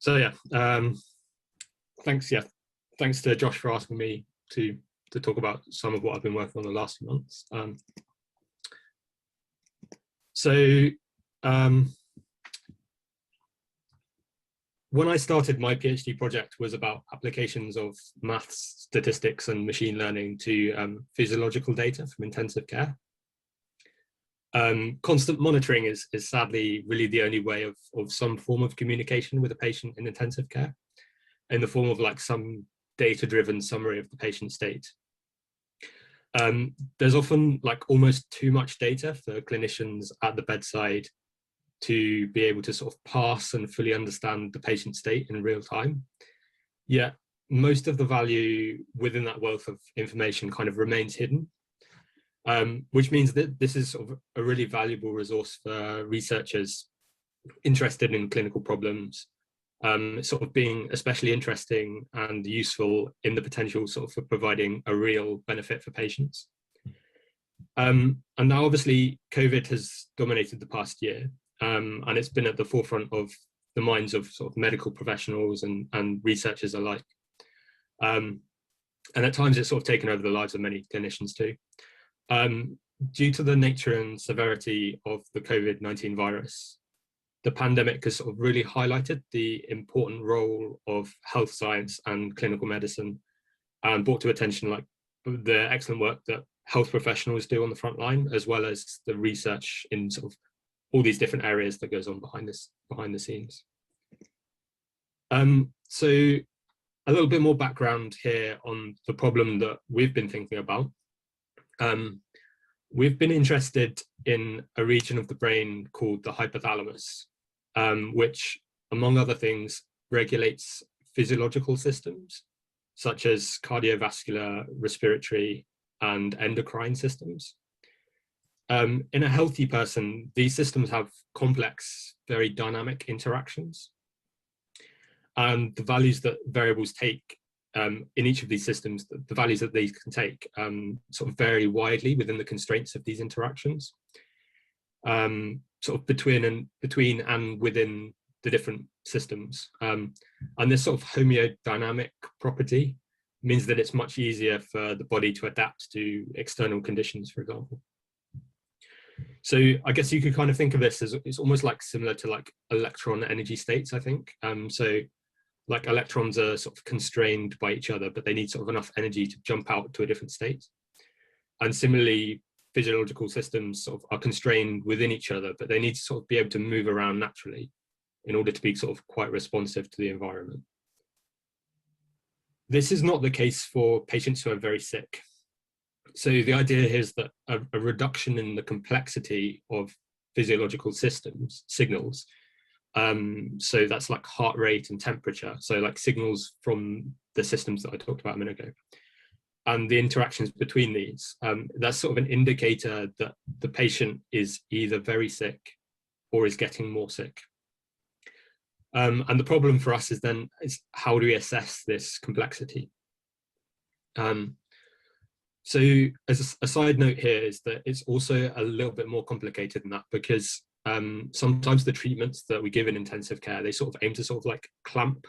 So yeah, thanks. Yeah, thanks to Josh for asking me to talk about some of what I've been working on the last few months. When I started, my PhD project was about applications of maths, statistics, and machine learning to physiological data from intensive care. Constant monitoring is sadly really the only way of some form of communication with a patient in intensive care, in the form of like some data-driven summary of the patient's state. There's often like almost too much data for clinicians at the bedside to be able to sort of parse and fully understand the patient's state in real time. Yet most of the value within that wealth of information kind of remains hidden, which means that this is sort of a really valuable resource for researchers interested in clinical problems, sort of being especially interesting and useful in the potential sort of for providing a real benefit for patients. And now obviously COVID has dominated the past year, and it's been at the forefront of the minds of sort of medical professionals and researchers alike. And at times it's sort of taken over the lives of many clinicians too. Due to the nature and severity of the COVID-19 virus, the pandemic has sort of really highlighted the important role of health science and clinical medicine, and brought to attention like the excellent work that health professionals do on the front line, as well as the research in sort of all these different areas that goes on behind the scenes. So a little bit more background here on the problem that we've been thinking about. We've been interested in a region of the brain called the hypothalamus, which, among other things, regulates physiological systems, such as cardiovascular, respiratory, and endocrine systems. In a healthy person, these systems have complex, very dynamic interactions. And the values that variables take in each of these systems, the values that these can take sort of vary widely within the constraints of these interactions, sort of between and within the different systems. And this sort of homeodynamic property means that it's much easier for the body to adapt to external conditions, for example. So I guess you could kind of think of this as it's almost like similar to like electron energy states, I think. So like electrons are sort of constrained by each other, but they need sort of enough energy to jump out to a different state. And similarly, physiological systems sort of are constrained within each other, but they need to sort of be able to move around naturally in order to be sort of quite responsive to the environment. This is not the case for patients who are very sick. So the idea here is that a reduction in the complexity of physiological signals, so that's like heart rate and temperature, so like signals from the systems that I talked about a minute ago, and the interactions between these, that's sort of an indicator that the patient is either very sick or is getting more sick. And the problem for us is how do we assess this complexity? So as a side note here is that it's also a little bit more complicated than that, because sometimes the treatments that we give in intensive care, they sort of aim to sort of like clamp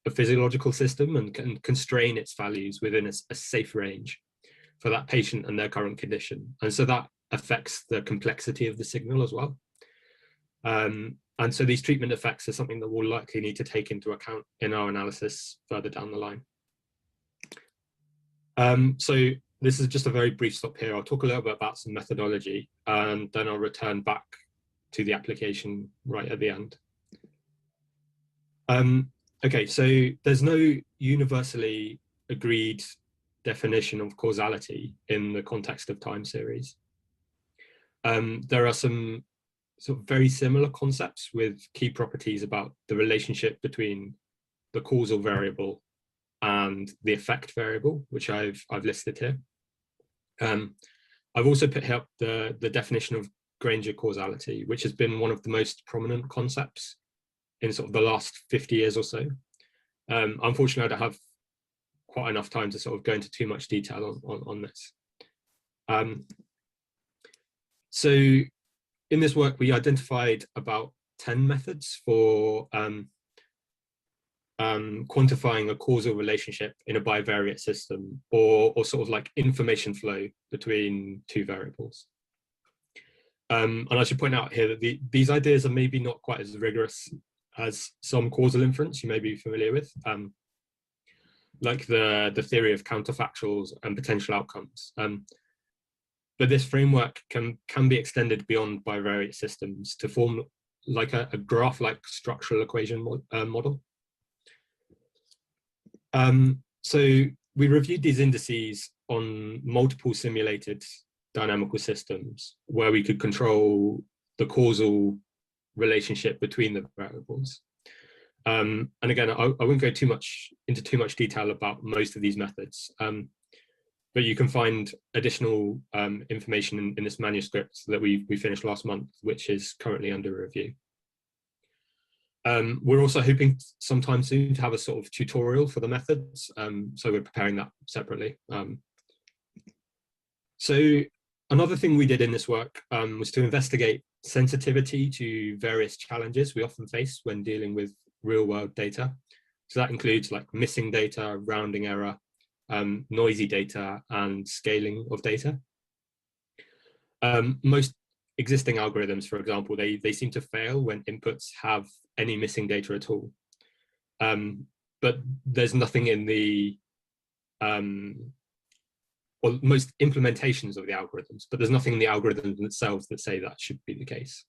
a physiological system and can constrain its values within a safe range for that patient and their current condition. And so that affects the complexity of the signal as well. And so these treatment effects are something that we'll likely need to take into account in our analysis further down the line. So this is just a very brief stop here. I'll talk a little bit about some methodology, and then I'll return back to the application right at the end. Okay, so there's no universally agreed definition of causality in the context of time series. There are some sort of very similar concepts with key properties about the relationship between the causal variable and the effect variable, which I've listed here. I've also put up the definition of Granger causality, which has been one of the most prominent concepts in sort of the last 50 years or so. Unfortunately, I don't have quite enough time to sort of go into too much detail on this. So in this work, we identified about 10 methods for quantifying a causal relationship in a bivariate system, or sort of like information flow between two variables. And I should point out here that these ideas are maybe not quite as rigorous as some causal inference you may be familiar with, like the theory of counterfactuals and potential outcomes. But this framework can be extended beyond bivariate systems to form like a graph-like structural equation model. So we reviewed these indices on multiple simulated dynamical systems where we could control the causal relationship between the variables. And again, I won't go into too much detail about most of these methods, but you can find additional information in this manuscript that we finished last month, which is currently under review. We're also hoping sometime soon to have a sort of tutorial for the methods, so we're preparing that separately. So another thing we did in this work was to investigate sensitivity to various challenges we often face when dealing with real-world data. So that includes like missing data, rounding error, noisy data, and scaling of data. Most existing algorithms, for example, they seem to fail when inputs have any missing data at all. But there's nothing in the, well, most implementations of the algorithms, but there's nothing in the algorithms themselves that say that should be the case.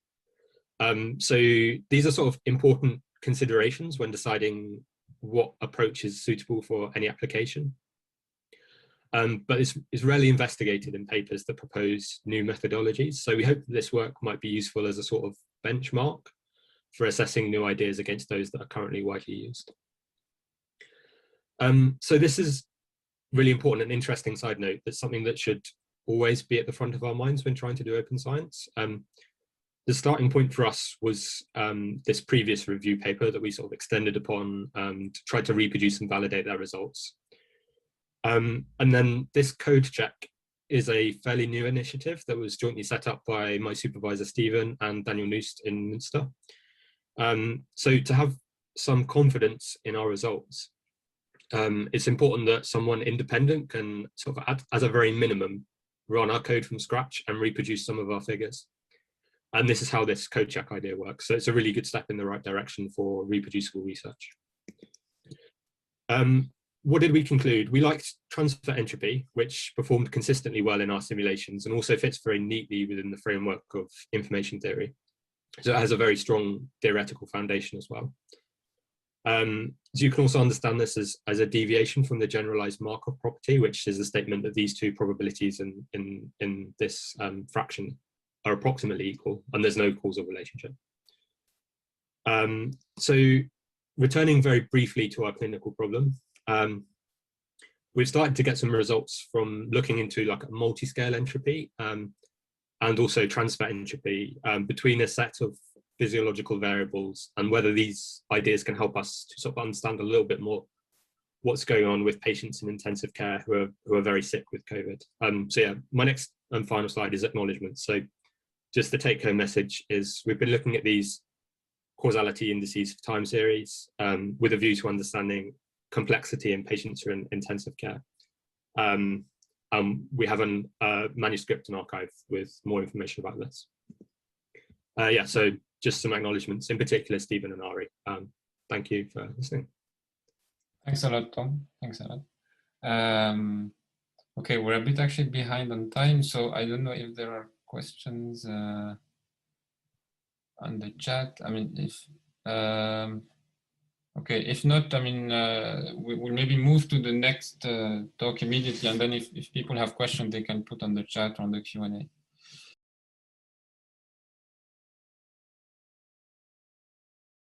So these are sort of important considerations when deciding what approach is suitable for any application. But it's rarely investigated in papers that propose new methodologies. So we hope that this work might be useful as a sort of benchmark for assessing new ideas against those that are currently widely used. So this is really important and interesting side note. That's something that should always be at the front of our minds when trying to do open science. The starting point for us was this previous review paper that we sort of extended upon and tried to reproduce and validate their results. And then this code check is a fairly new initiative that was jointly set up by my supervisor, Stephen, and Daniel Noust in Münster. So to have some confidence in our results, it's important that someone independent can sort of, as a very minimum, run our code from scratch and reproduce some of our figures. And this is how this code check idea works. So it's a really good step in the right direction for reproducible research. What did we conclude? We liked transfer entropy, which performed consistently well in our simulations and also fits very neatly within the framework of information theory. So it has a very strong theoretical foundation as well. So you can also understand this as a deviation from the generalized Markov property, which is a statement that these two probabilities in this fraction are approximately equal and there's no causal relationship. So returning very briefly to our clinical problem, we've started to get some results from looking into like a multi-scale entropy and also transfer entropy between a set of physiological variables, and whether these ideas can help us to sort of understand a little bit more what's going on with patients in intensive care who are very sick with COVID. So yeah, my next and final slide is acknowledgements. So just the take-home message is we've been looking at these causality indices for time series with a view to understanding complexity in patients who are in intensive care. We have a manuscript and archive with more information about this. Yeah, so just some acknowledgements, in particular, Stephen and Ari. Thank you for listening. Thanks a lot, Tom. Thanks a lot. Okay, we're a bit actually behind on time, so I don't know if there are questions on the chat. I mean, if okay, if not, I mean, we'll maybe move to the next talk immediately, and then if people have questions, they can put on the chat or on the Q&A.